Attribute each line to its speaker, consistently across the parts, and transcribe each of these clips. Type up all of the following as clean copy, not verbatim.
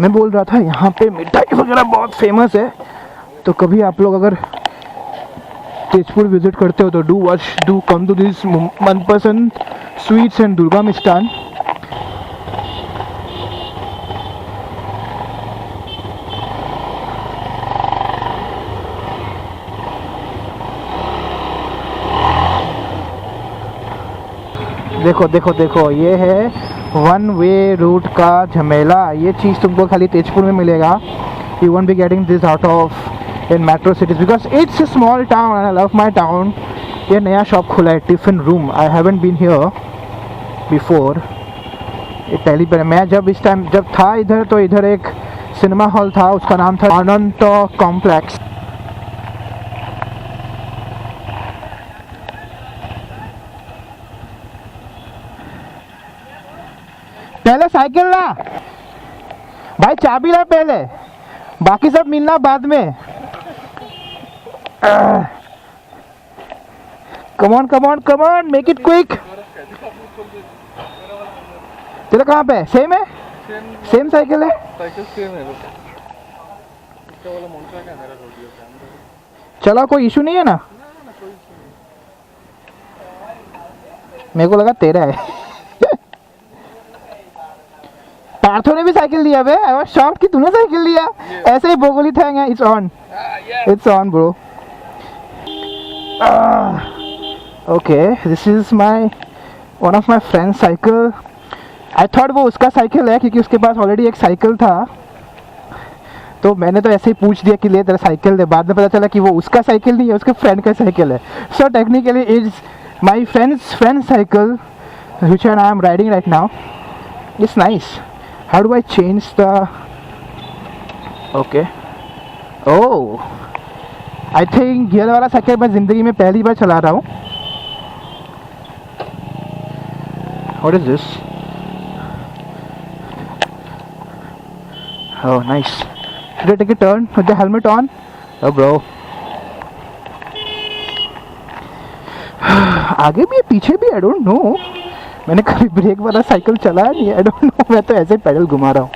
Speaker 1: मैं बोल रहा था यहाँ पे मिठाई वगैरह बहुत फेमस है, तो कभी आप लोग अगर तेजपुर विजिट करते हो तो डू कम टू दिस मनपसंद स्वीट्स एंड दुर्गा मिष्ठान। देखो देखो देखो, ये है वन वे रूट का झमेला। ये चीज़ तुमको खाली तेजपुर में मिलेगा। You won't be getting this out of in metro cities because it's a small town and I love my town. ये नया शॉप खुला है, tiffin room. I haven't been here before, ये पहली बार। मैं जब था इधर, तो इधर एक सिनेमा हॉल था, उसका नाम था अनंत कॉम्प्लेक्स। पहले साइकिल ला भाई, चाबी ला पहले, बाकी सब मिलना बाद में। Come on come on come on, make it quick. तेरा कहाँ पे है? सेम है, सेम साइकिल है।
Speaker 2: साइकिल सेम है।
Speaker 1: चलो, कोई इशू नहीं है ना? मेरे को लगा तेरा है। पार्थो ने भी साइकिल लिया बे। आई वाज शॉक्ड कि तूने साइकिल लिया। ऐसे ही बोगोली था। It's on, it's on bro. Okay, this is my one of my friends cycle. I thought वो उसका साइकिल है क्योंकि उसके पास ऑलरेडी एक साइकिल था, तो मैंने तो ऐसे ही पूछ दिया कि ले तेरा साइकिल दे। बाद में पता चला कि वो उसका साइकिल नहीं है, उसके फ्रेंड का साइकिल है। So technically is my friends cycle which I am riding right now. It's nice. How do I change the? Okay. Oh, I think ये वाला साइकिल मैं जिंदगी में पहली बार चला रहा हूँ। What is this? Oh, nice. Should I take a turn with the helmet on? Oh, bro. आगे भी है, पीछे भी, I don't know. मैंने कभी ब्रेक वाला साइकिल चलाया नहीं है। आई डोंट नो, मैं तो ऐसे पैडल घुमा रहा हूँ।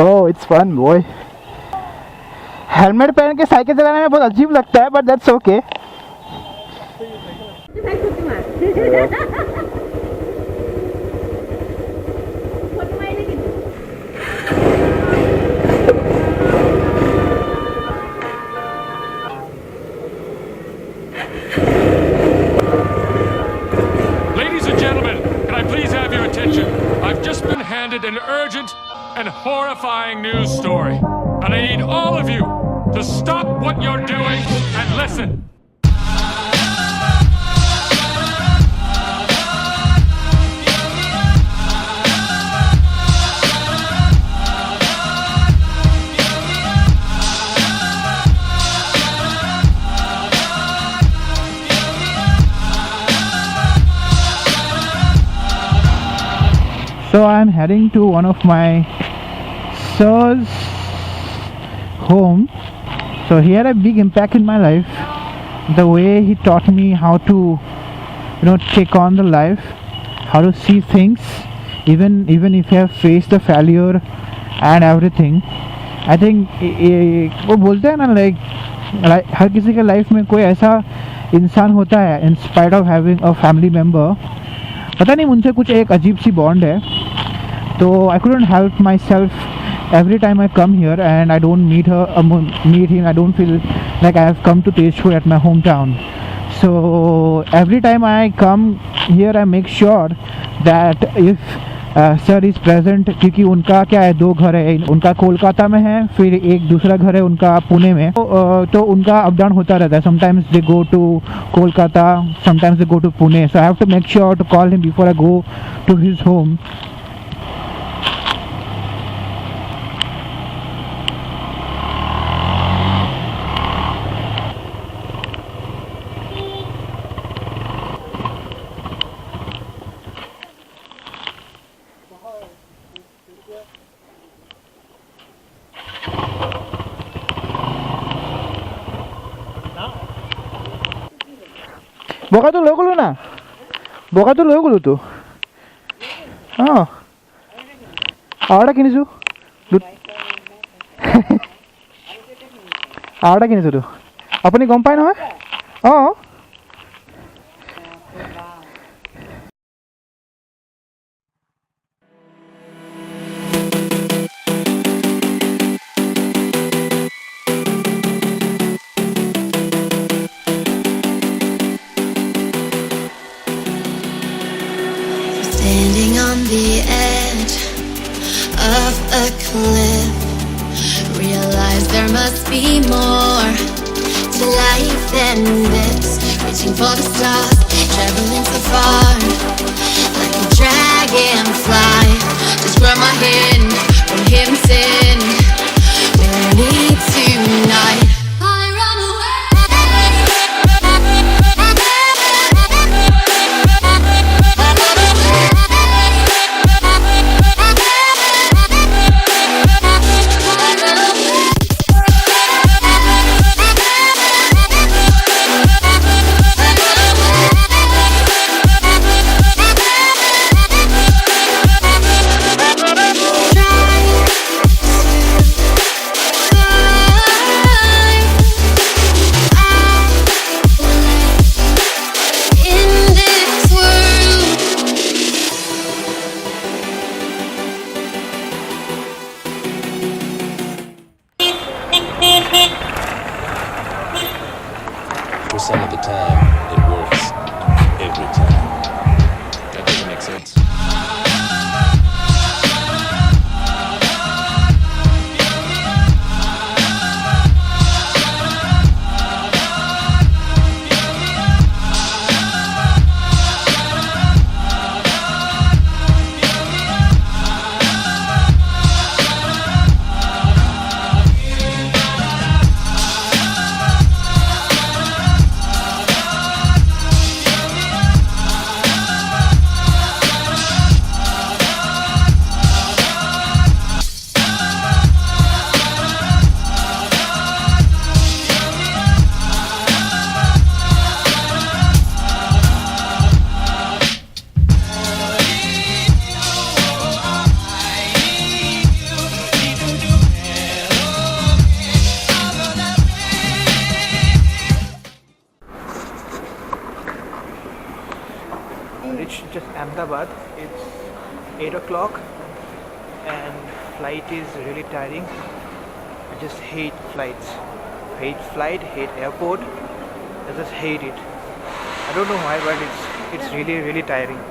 Speaker 1: ओह, इट्स फन बॉय। हेलमेट पहन के साइकिल चलाने में बहुत अजीब लगता है, but that's okay.
Speaker 3: I've just been handed an urgent and horrifying news story, and I need all of you to stop what you're doing and listen.
Speaker 1: So I'm heading to one of my sir's home. So he had a big impact in my life. The way he taught me how to, take on the life, how to see things, even if you have faced the failure and everything. I think वो बोलते हैं ना, like हर किसी के life में कोई ऐसा इंसान होता है, in spite of having a family member, पता नहीं उनसे कुछ एक अजीब सी बॉन्ड है। तो I couldn't help myself every time I come here and I don't meet him, I don't feel like I have come to TEZPUR at my hometown. So every time I come here I make sure that if sir is present, क्योंकि उनका क्या है, 2 घर है। उनका कोलकाता में है, फिर एक दूसरा घर है उनका पुणे में। तो उनका अप डाउन होता रहता है। Sometimes they go to Kolkata, sometimes they go to Pune. So I have to make sure to call him before I go to his home. বগাটো লৈ গ'লো না, বগাটো লৈ গ'লো তো। অঁ আৰু এটা কিনিছোঁ, আৰু এটা কিনিছিলোঁ আপুনি গম পায় নহয় অঁ
Speaker 2: Standing on the edge of a cliff, realize there must be more to life than this. Reaching for the stars, traveling so far, like a dragonfly. Just grab my hand from hidden sin. We'll need tonight. I run away.
Speaker 4: For some of the time, it works. Every time.
Speaker 3: That doesn't make sense.
Speaker 1: Reached just Ahmedabad. It's 8 o'clock and flight is really tiring. I just hate flights. Hate flight, hate airport. I just hate it. I don't know why, but it's really tiring.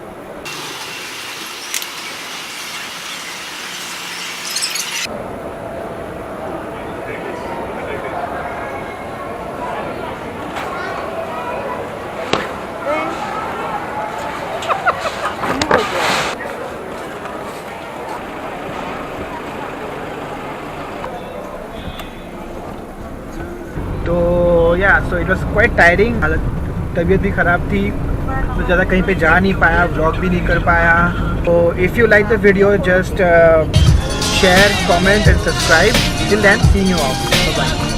Speaker 1: तो so it was quite tiring. तबीयत भी ख़राब थी तो ज़्यादा कहीं पे जा नहीं पाया, व्लॉग भी नहीं कर पाया. तो if you like the video just share, comment and subscribe. Till then, see you off. Bye.